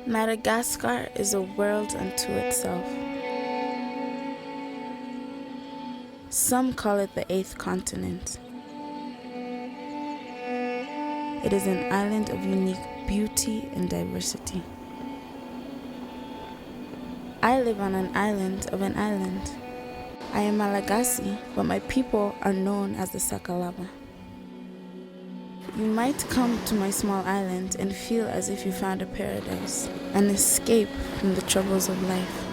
Madagascar is a world unto itself. Some call it the 8th continent. It is an island of unique beauty and diversity. I live on an island of an island. I am Malagasy, but my people are known as the Sakalava. You might come to my small island and feel as if you found a paradise, an escape from the troubles of life.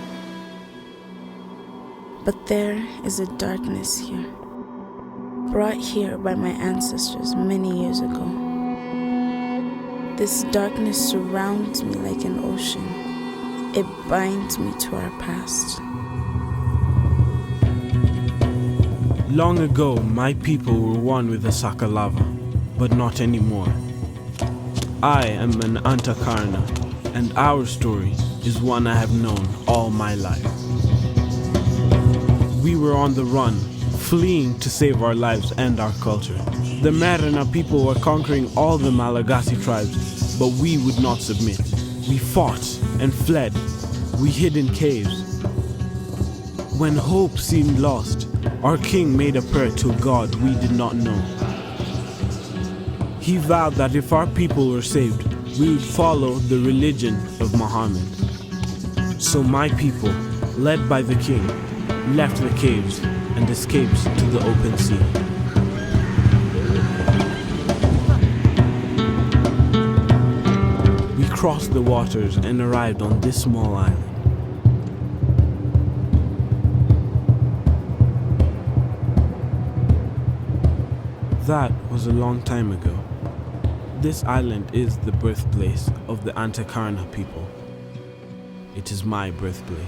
But there is a darkness here, brought here by my ancestors many years ago. This darkness surrounds me like an ocean. It binds me to our past. Long ago, my people were one with the Sakalava, but not anymore. I am an Antakarana, and our story is one I have known all my life. We were on the run, fleeing to save our lives and our culture. The Merina people were conquering all the Malagasy tribes, but we would not submit. We fought and fled. We hid in caves. When hope seemed lost, our king made a prayer to a God we did not know. He vowed that if our people were saved, we would follow the religion of Muhammad. So my people, led by the king, left the caves and escaped to the open sea. We crossed the waters and arrived on this small island. That was a long time ago. This island is the birthplace of the Antakarana people. It is my birthplace.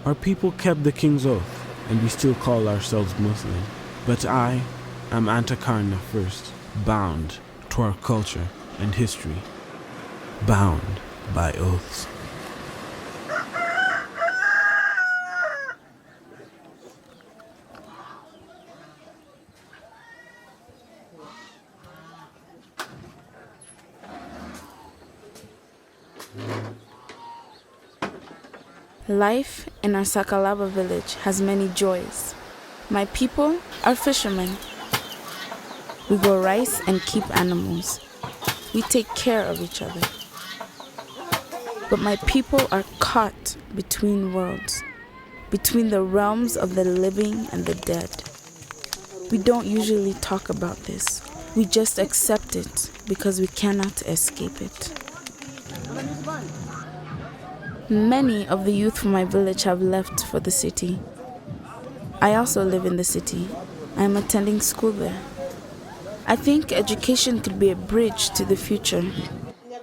Our people kept the king's oath, and we still call ourselves Muslim. But I am Antakarana first, bound to our culture and history, bound by oaths. Life in our Sakalava village has many joys. My people are fishermen. We grow rice and keep animals. We take care of each other. But my people are caught between worlds, between the realms of the living and the dead. We don't usually talk about this. We just accept it because we cannot escape it. Many of the youth from my village have left for the city. I also live in the city. I am attending school there. I think education could be a bridge to the future,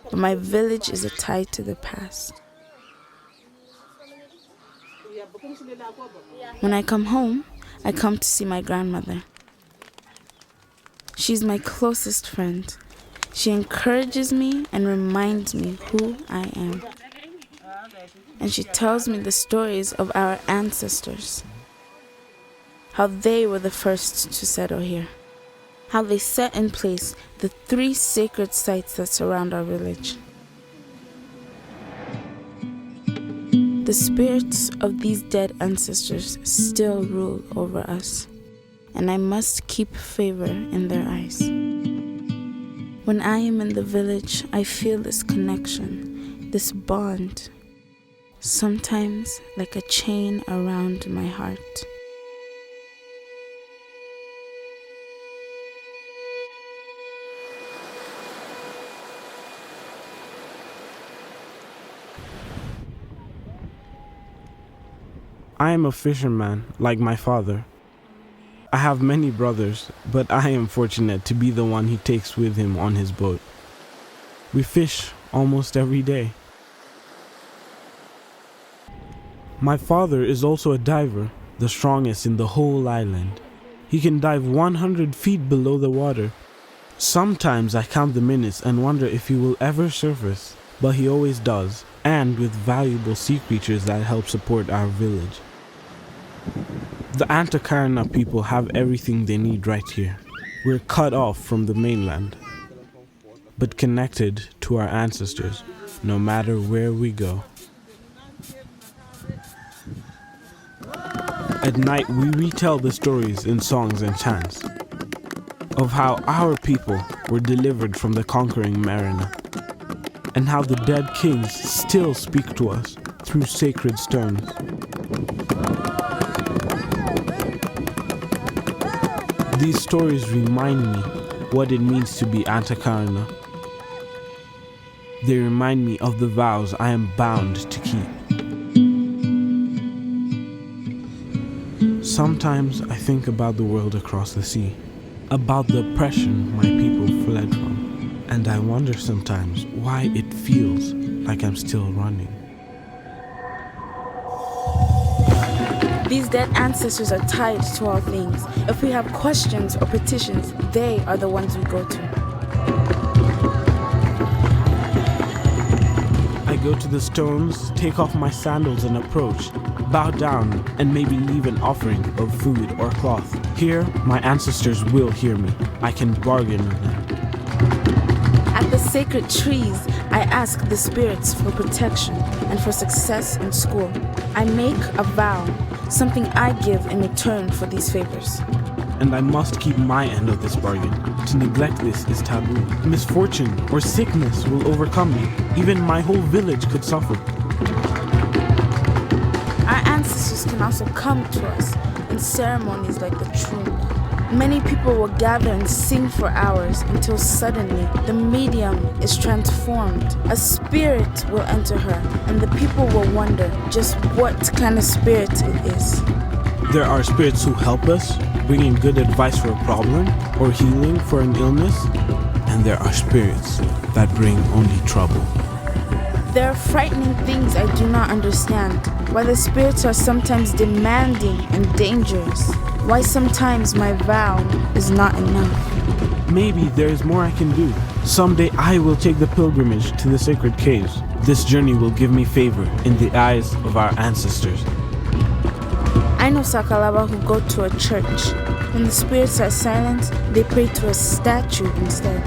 but my village is a tie to the past. When I come home, I come to see my grandmother. She's my closest friend. She encourages me and reminds me who I am. And she tells me the stories of our ancestors, how they were the first to settle here, how they set in place the 3 sacred sites that surround our village. The spirits of these dead ancestors still rule over us, and I must keep favor in their eyes. When I am in the village, I feel this connection, this bond, sometimes like a chain around my heart. I am a fisherman, like my father. I have many brothers, but I am fortunate to be the one he takes with him on his boat. We fish almost every day. My father is also a diver, the strongest in the whole island. He can dive 100 feet below the water. Sometimes I count the minutes and wonder if he will ever surface, but he always does, and with valuable sea creatures that help support our village. The Antakarana people have everything they need right here. We're cut off from the mainland, but connected to our ancestors. no matter where we go. At night, we retell the stories in songs and chants of how our people were delivered from the conquering mariner, and how the dead kings still speak to us through sacred stones. These stories remind me what it means to be Antakarana. They remind me of the vows I am bound to keep. Sometimes I think about the world across the sea, about the oppression my people fled from, and I wonder sometimes why it feels like I'm still running. These dead ancestors are tied to all things. If we have questions or petitions, they are the ones we go to. I go to the stones, take off my sandals and approach, bow down, and maybe leave an offering of food or cloth. Here, my ancestors will hear me. I can bargain with them. At the sacred trees, I ask the spirits for protection and for success in school. I make a vow, something I give in return for these favors. And I must keep my end of this bargain. To neglect this is taboo. Misfortune or sickness will overcome me. Even my whole village could suffer. Our ancestors can also come to us in ceremonies like the Truma. Many people will gather and sing for hours until suddenly the medium is transformed. A spirit will enter her, and the people will wonder just what kind of spirit it is. There are spirits who help us, bringing good advice for a problem or healing for an illness, and there are spirits that bring only trouble. There are frightening things I do not understand. Why the spirits are sometimes demanding and dangerous. Why sometimes my vow is not enough. Maybe there is more I can do. Someday I will take the pilgrimage to the sacred caves. This journey will give me favor in the eyes of our ancestors. I know Sakalava who go to a church. When the spirits are silent, they pray to a statue instead.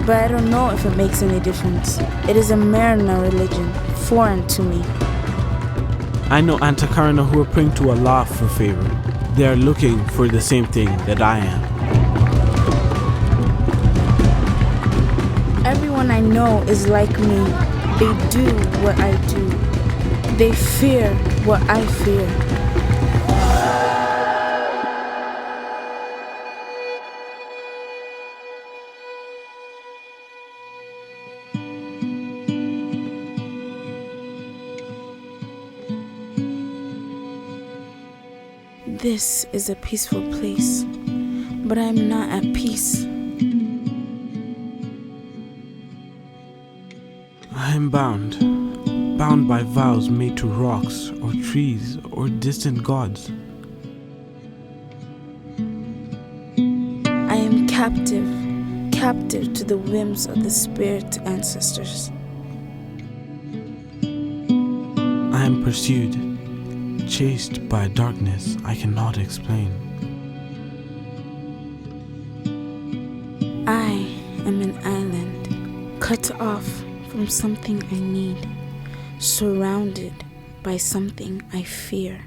But I don't know if it makes any difference. It is a Mariner religion, foreign to me. I know Antakarana who are praying to Allah for favor. They are looking for the same thing that I am. Everyone I know is like me. They do what I do. They fear what I fear. This is a peaceful place, but I am not at peace. I am bound by vows made to rocks or trees or distant gods. I am captive to the whims of the spirit ancestors. I am pursued, chased by a darkness I cannot explain. I am an island, cut off from something I need, surrounded by something I fear.